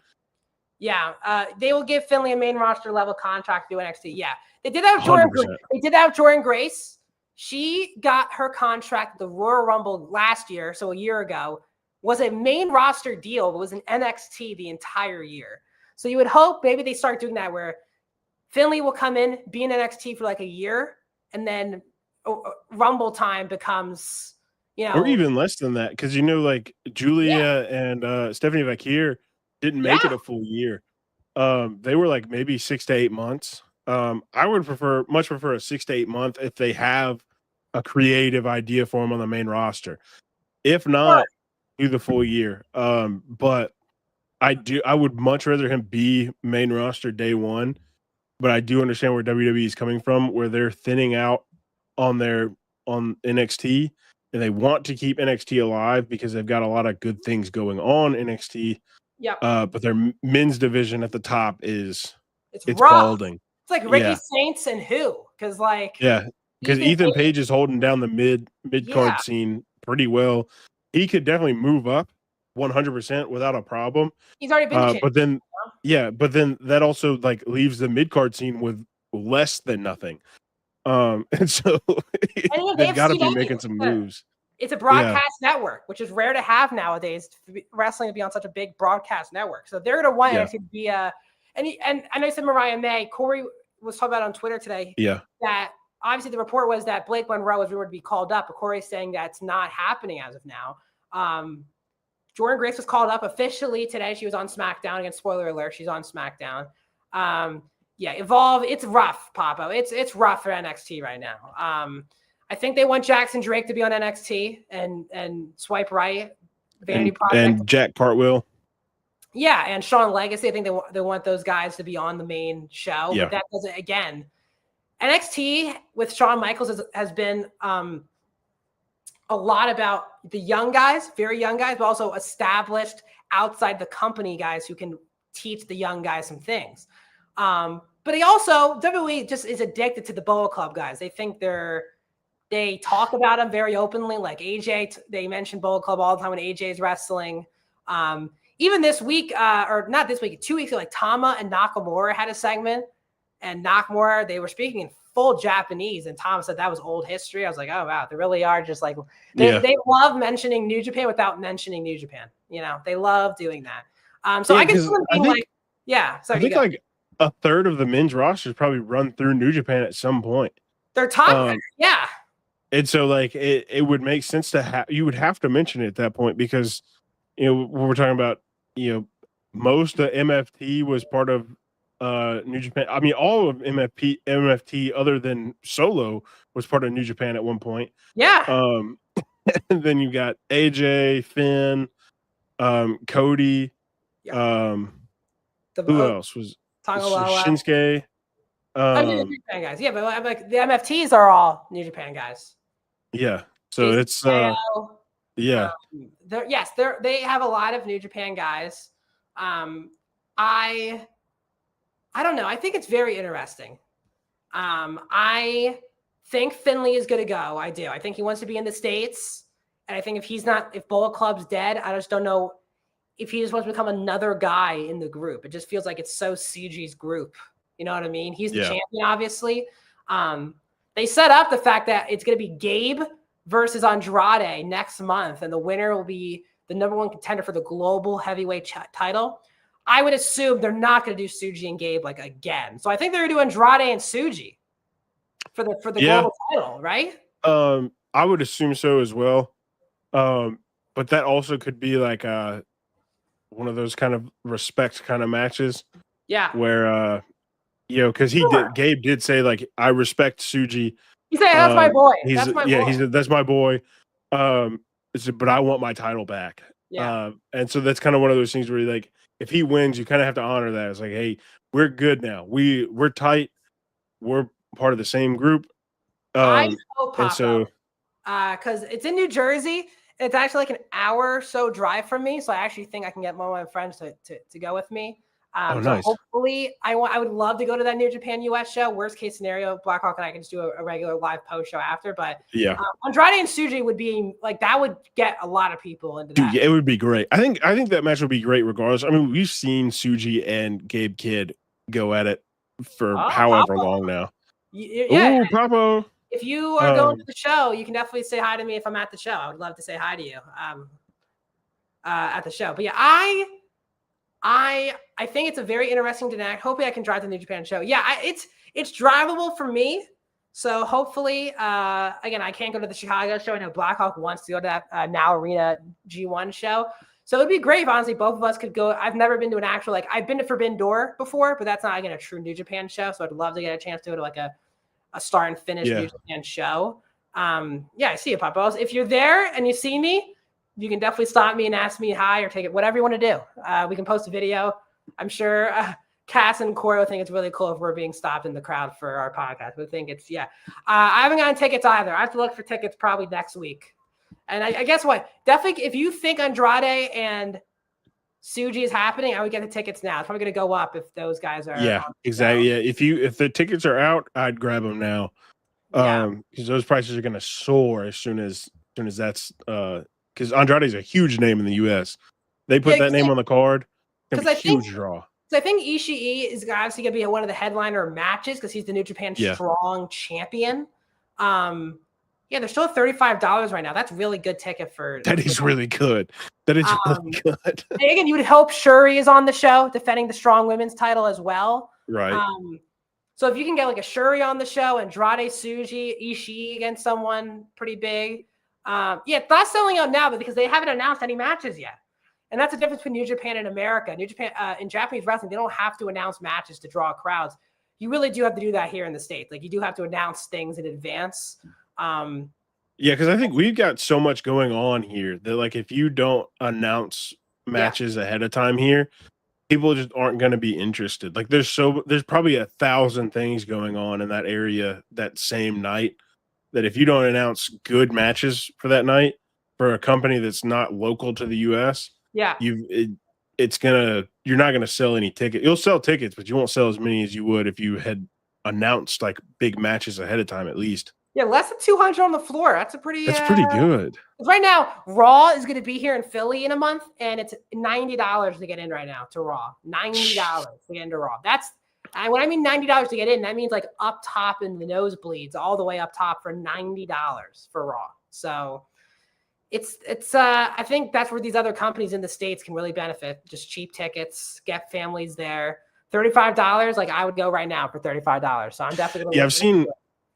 Yeah. They will give Finlay a main roster level contract to do NXT. Yeah. They did that with Jordan Grace. They did that with Jordan Grace. She got her contract, the Royal Rumble last year, so a year ago, was a main roster deal, but was an NXT the entire year. So you would hope maybe they start doing that where Finlay will come in, be in NXT for like a year, and then Rumble time becomes, or even less than that. Because like Julia and Stephanie Vakir didn't make it a full year. They were like maybe 6 to 8 months. I would much prefer a 6 to 8 month if they have a creative idea for him on the main roster. If not, do the full year. But I would much rather him be main roster day one. But I do understand where WWE is coming from, where they're thinning out on NXT, and they want to keep NXT alive because they've got a lot of good things going on NXT. Yeah. But their men's division at the top it's rough. balding. It's like Ricky Saints and who? Because Ethan Page is holding down the mid card scene pretty well. He could definitely move up 100% without a problem. He's already been but then that also like leaves the mid card scene with less than nothing. And so they've got to be making some moves. It's a broadcast network, which is rare to have nowadays. Wrestling to be on such a big broadcast network, so they're going to want it to be a. And I know you said Mariah May. Corey was talking about on Twitter today. Yeah. That obviously the report was that Blake Monroe was rumored to be called up, but Corey's saying that's not happening as of now. Jordan Grace was called up officially today. She was on SmackDown. Again, spoiler alert, she's on SmackDown. Yeah, Evolve. It's rough, Papo. It's rough for NXT right now. I think they want Jackson Drake to be on NXT and Swipe Right, Vanity Project, and Jack Cartwheel. Yeah, and Sean Legacy. I think they want those guys to be on the main show. Yeah. But that doesn't. Again, NXT with Shawn Michaels has been a lot about the young guys, very young guys, but also established outside the company guys who can teach the young guys some things. But WWE just is addicted to the Bullet Club guys. They think they talk about them very openly. Like AJ, they mention Bullet Club all the time when AJ is wrestling. Even this week, or not this week, 2 weeks ago, like Tama and Nakamura had a segment, and Nakamura, they were speaking in full Japanese, and Tom said that was old history. I was like, oh wow, they really are just like they love mentioning New Japan without mentioning New Japan. They love doing that. So I can see them being like, yeah. So I think like a third of the men's rosters probably run through New Japan at some point. They're top, yeah. And so like it would make sense to you would have to mention it at that point because when we're talking about most of MFT was part of New Japan. I mean, all of MFT other than Solo was part of New Japan at one point. Yeah. And then you got AJ, Finn, Cody. Yeah. Who else was Shinsuke? New Japan guys. Yeah, but like the MFTs are all New Japan guys. Yeah. So it's yeah. They have a lot of New Japan guys. I don't know. I think it's very interesting. I think Finley is going to go. I do. I think he wants to be in the States. And I think if Bullet Club's dead, I just don't know if he just wants to become another guy in the group. It just feels like it's so CG's group. You know what I mean? He's the champion, obviously. They set up the fact that it's going to be Gabe versus Andrade next month. And the winner will be the number one contender for the global heavyweight title. I would assume they're not going to do Suji and Gabe like again. So I think they're going to do Andrade and Suji for the global title, right? I would assume so as well. But that also could be like one of those kind of respect kind of matches. Yeah. Where because Gabe did say like I respect Suji. He said that's my boy. That's my boy. He said that's my boy. But I want my title back. Yeah. And so that's kind of one of those things where like if he wins, you kind of have to honor that. It's like, hey, we're good now. We're tight. We're part of the same group. I hope and so because it's in New Jersey. It's actually like an hour or so drive from me. So I actually think I can get one of my friends to go with me. Nice. So hopefully I would love to go to that New Japan US show. Worst case scenario, Blackhawk and I can just do a regular live post show after. But yeah, Andrade and Suji would be like that would get a lot of people into that. Dude, it would be great. I think that match would be great regardless. I mean, we've seen Suji and Gabe Kidd go at it for however long now. Yeah. Ooh, Papo. If you are going to the show, you can definitely say hi to me if I'm at the show. I would love to say hi to you at the show. But yeah, I think it's a very interesting dynamic. Hopefully I can drive to the New Japan show. Yeah, it's drivable for me. So hopefully, again, I can't go to the Chicago show. I know Blackhawk wants to go to that Now Arena G1 show. So it'd be great if honestly both of us could go. I've never been to an actual, like I've been to Forbidden Door before, but that's not again a true New Japan show. So I'd love to get a chance to go to like a start and finish New Japan show. Yeah, I see you, Papa. If you're there and you see me, you can definitely stop me and ask me hi or take it, whatever you want to do. We can post a video. I'm sure Cass and Corey will think it's really cool if we're being stopped in the crowd for our podcast. We think it's, I haven't gotten tickets either. I have to look for tickets probably next week. And I guess what? Definitely, if you think Andrade and Suji is happening, I would get the tickets now. It's probably going to go up if those guys are. Yeah, exactly. Yeah, if the tickets are out, I'd grab them now. Because those prices are going to soar as soon as that's because Andrade's a huge name in the U.S. They put that name on the card. It's a huge draw. So I think Ishii is obviously going to be one of the headliner matches because he's the New Japan Strong champion. They're still at $35 right now. That's really good ticket for. That is really good. That is really good. And again, you would hope Shuri is on the show defending the Strong Women's title as well. Right. So if you can get like a Shuri on the show, Andrade, Suji, Ishii against someone pretty big. That's selling out now, but because they haven't announced any matches yet. And that's the difference between New Japan and America. New Japan, in Japanese wrestling, they don't have to announce matches to draw crowds. You really do have to do that here in the States. Like, you do have to announce things in advance. Yeah, because I think we've got so much going on here that, like, if you don't announce matches ahead of time here, people just aren't going to be interested. Like, there's probably 1,000 things going on in that area that same night that if you don't announce good matches for that night for a company that's not local to the US, you're not going to sell any tickets. You'll sell tickets, but you won't sell as many as you would if you had announced like big matches ahead of time, at least. Yeah, less than 200 on the floor. That's pretty good. Right now, Raw is going to be here in Philly in a month, and it's $90 to get in right now to Raw. $90 to get into Raw. When I mean $90 to get in, that means like up top in the nosebleeds, all the way up top for $90 for Raw. So it's I think that's where these other companies in the States can really benefit. Just cheap tickets, get families there. $35, like I would go right now for $35. So I'm definitely going to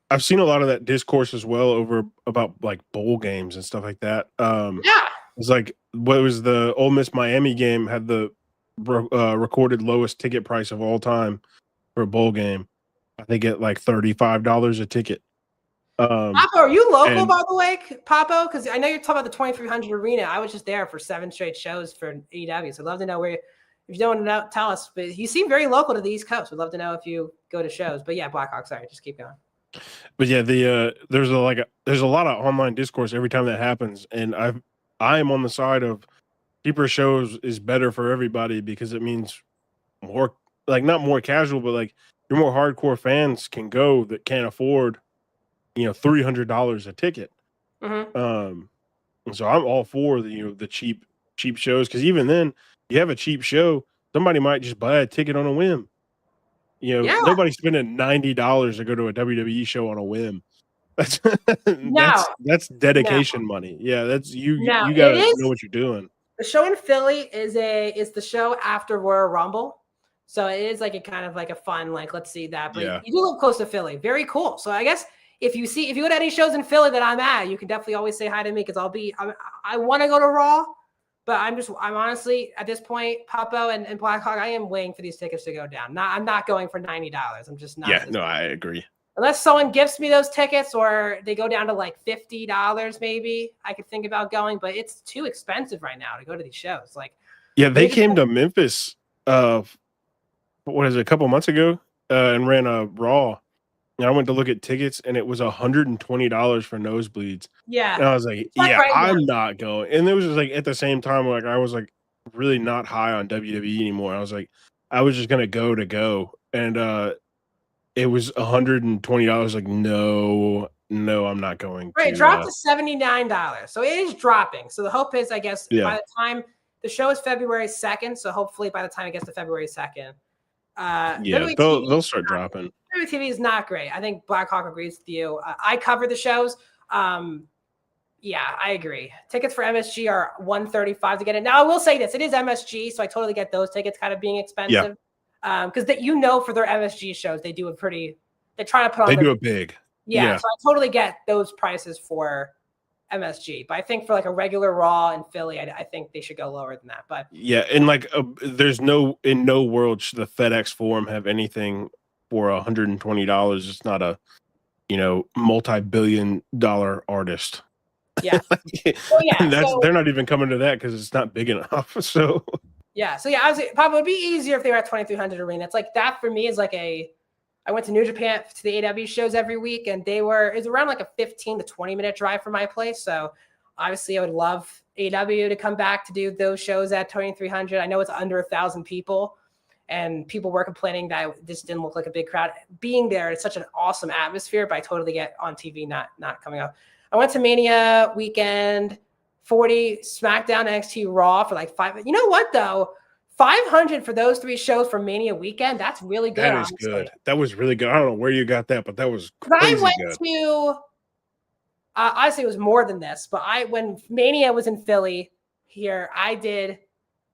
I've seen a lot of that discourse as well over about like bowl games and stuff like that. It's like, what was the Ole Miss Miami game had the recorded lowest ticket price of all time for a bowl game. I think at like $35 a ticket. Papo, are you local, by the way, Papo? Because I know you're talking about the 2300 Arena. I was just there for 7 straight shows for AEW. So I'd love to know if you don't know, tell us. But you seem very local to the East Coast. We'd love to know if you go to shows. But yeah, Blackhawk, sorry, just keep going. But yeah, there's a lot of online discourse every time that happens, and I am on the side of cheaper shows is better for everybody because it means more, like, not more casual, but like your more hardcore fans can go that can't afford, $300 a ticket. And so I'm all for the cheap shows, because even then, you have a cheap show, somebody might just buy a ticket on a whim. Nobody's spending $90 to go to a WWE show on a whim. That's dedication money. Yeah, that's you gotta know what you're doing. The show in Philly is the show after Royal Rumble. So it is like a kind of like a fun, like, let's see that. But you do live close to Philly. Very cool. So I guess if you go to any shows in Philly that I'm at, you can definitely always say hi to me, because I want to go to Raw. But I'm honestly, at this point, Papo and Blackhawk, I am waiting for these tickets to go down. I'm not going for $90. I'm just not. Yeah, no, I agree. Unless someone gifts me those tickets or they go down to like $50, maybe I could think about going. But it's too expensive right now to go to these shows. Like, yeah, they came to Memphis, a couple months ago, and ran a Raw. And I went to look at tickets, and it was $120 for nosebleeds. Yeah. And I was like, I'm not going. And it was just like, at the same time, like, I was like really not high on WWE anymore. I was like, I was just going to go. And it was $120. Like, no, I'm not going. Right. It dropped to $79. So it is dropping. So the hope is, I guess, by the time the show is February 2nd. So hopefully by the time it gets to February 2nd, they'll start dropping. WWE is not great. I think Blackhawk agrees with you. I cover the shows. Yeah, I agree. Tickets for MSG are $135 to get in. Now, I will say this: it is MSG, so I totally get those tickets kind of being expensive. Because for their MSG shows, they do they try to put on. They do it big. Yeah, so I totally get those prices for MSG, but I think for like a regular Raw in Philly, I think they should go lower than that. But yeah, and like there's in no world should the FedEx Forum have anything for $120. It's not a multi-billion-dollar artist. Yeah. They're not even coming to that because it's not big enough. So obviously, probably would be easier if they were at 2300 Arena. It's like that for me is like I went to New Japan to the AEW shows every week, and it's around like a 15 to 20 minute drive from my place. So obviously I would love AEW to come back to do those shows at 2300. I know it's under 1,000 people, and people were complaining that this didn't look like a big crowd. Being there, it's such an awesome atmosphere, but I totally get on TV not coming up. I went to Mania weekend, 40 SmackDown, NXT, Raw for like 5. You know what though? 500 for those 3 shows for Mania weekend. That's really good. That is good. That was really good. I don't know where you got that, but that was crazy. I went to, honestly, it was more than this, but when Mania was in Philly here, I did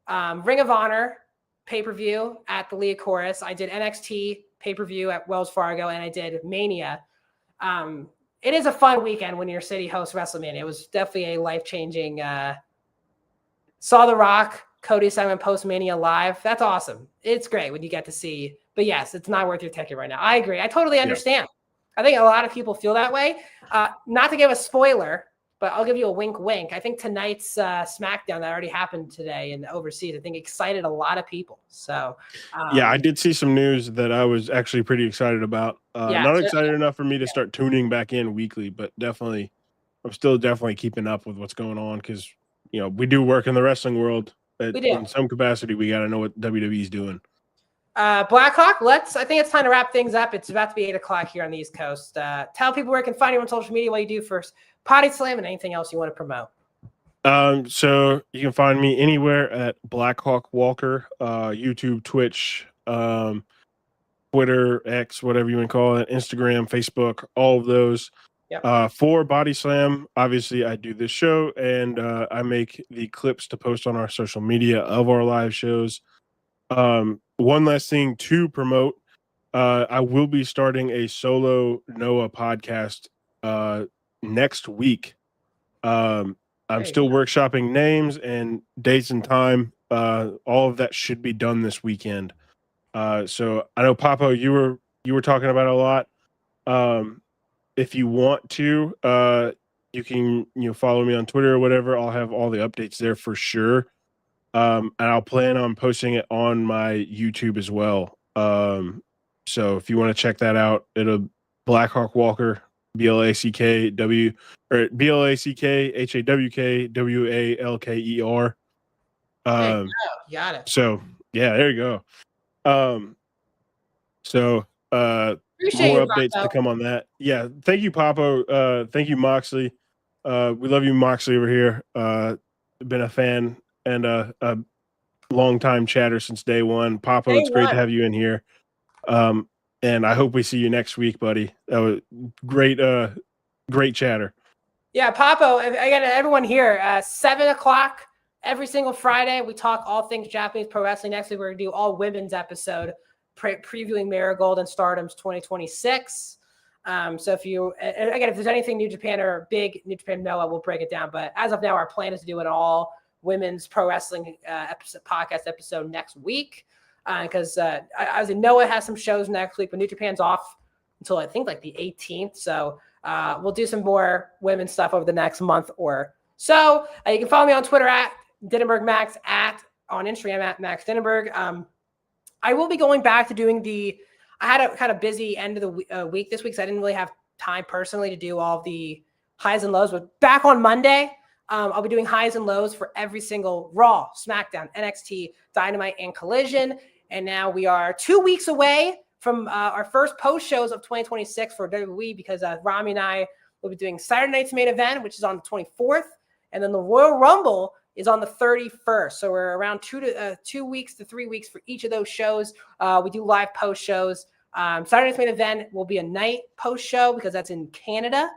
Ring of Honor pay-per-view at the Leah Chorus. I did NXT pay-per-view at Wells Fargo, and I did Mania. It is a fun weekend when your city hosts WrestleMania. It was definitely a life-changing. Saw The Rock Cody Simon Postmania live. That's awesome. It's great when you get to see, but yes, it's not worth your ticket right now. I agree. I totally understand. I think a lot of people feel that way. Not to give a spoiler, but I'll give you a wink, wink. I think tonight's SmackDown that already happened today and overseas, I think excited a lot of people. So, yeah, I did see some news that I was actually pretty excited about. Not excited enough for me to start tuning back in weekly, but definitely, I'm still definitely keeping up with what's going on because, we do work in the wrestling world. In some capacity, we got to know what WWE's doing. Blackhawk, I think it's time to wrap things up. It's about to be 8:00 here on the East Coast. Tell people where you can find you on social media, what you do for Bodyslam, and anything else you want to promote. So you can find me anywhere at Blackhawk Walker, YouTube, Twitch, Twitter, X, whatever you want to call it, Instagram, Facebook, all of those. Yep. For Bodyslam, obviously I do this show and I make the clips to post on our social media of our live shows. One last thing to promote, I will be starting a solo Noah podcast next week. I'm still workshopping names and dates and time. All of that should be done this weekend. So I know Papo, you were talking about it a lot. If you want to, you can follow me on Twitter or whatever. I'll have all the updates there for sure. And I'll plan on posting it on my YouTube as well. So if you want to check that out, it'll Blackhawk Walker, BLACKHAWKWALKER. Got it. So yeah, there you go. Appreciate more you, updates Papo. to come on that. Yeah, thank you, Papo. Thank you, Moxley. We love you, Moxley, over here. Been a fan and a long time chatter since day one. Papo, it's great to have you in here. And I hope we see you next week, buddy. That was great. Great chatter. Yeah, Papo. Again, everyone here. 7:00 every single Friday. We talk all things Japanese pro wrestling. Next week, we're gonna do all women's episode previewing Marigold and Stardom's 2026. So if there's anything New Japan or big New Japan Noah, we'll break it down. But as of now, our plan is to do an all women's pro wrestling podcast episode next week. Because as Noah has some shows next week, but New Japan's off until I think like the 18th. So we'll do some more women's stuff over the next month or so. You can follow me on Twitter at Dinenberg Max, on Instagram at Max Dinenberg. I will be going back to doing I had a kind of busy end of the week this week, so I didn't really have time personally to do all the highs and lows. But back on Monday, I'll be doing highs and lows for every single Raw, SmackDown, NXT, Dynamite, and Collision. And now we are 2 weeks away from our first post shows of 2026 for WWE because Rami and I will be doing Saturday night's main event, which is on the 24th. And then the Royal Rumble is on the 31st. So we're around 2 weeks to 3 weeks for each of those shows. We do live post shows. Saturday night's main event will be a night post show because that's in Canada.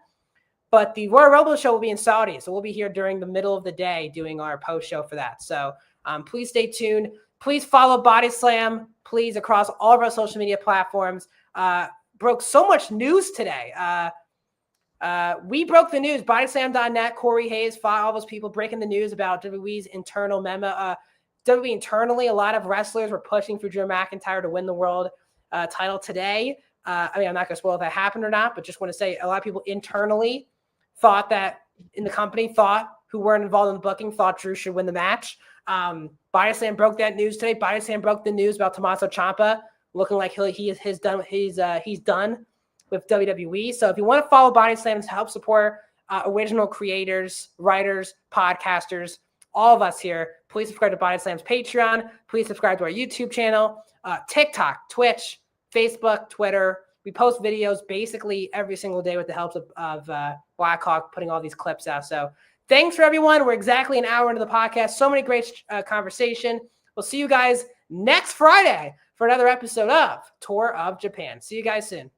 But the Royal Rumble show will be in Saudi. So we'll be here during the middle of the day doing our post show for that. So please stay tuned. Please follow Bodyslam, please, across all of our social media platforms. Broke so much news today. We broke the news. Bodyslam.net, Corey Hayes, all those people breaking the news about WWE's internal memo. WWE internally, a lot of wrestlers were pushing for Drew McIntyre to win the world title today. I'm not going to spoil if that happened or not, but just want to say a lot of people internally thought that in the company who weren't involved in the booking thought Drew should win the match. Bodyslam broke that news today. Bodyslam broke the news about Tommaso Ciampa looking like he's done with WWE. So if you want to follow Bodyslam to help support original creators, writers, podcasters, all of us here, please subscribe to Bodyslam's Patreon. Please subscribe to our YouTube channel, TikTok, Twitch, Facebook, Twitter. We post videos basically every single day with the help of Blackhawk putting all these clips out. So thanks for everyone. We're exactly an hour into the podcast. So many great conversation. We'll see you guys next Friday for another episode of Tour of Japan. See you guys soon.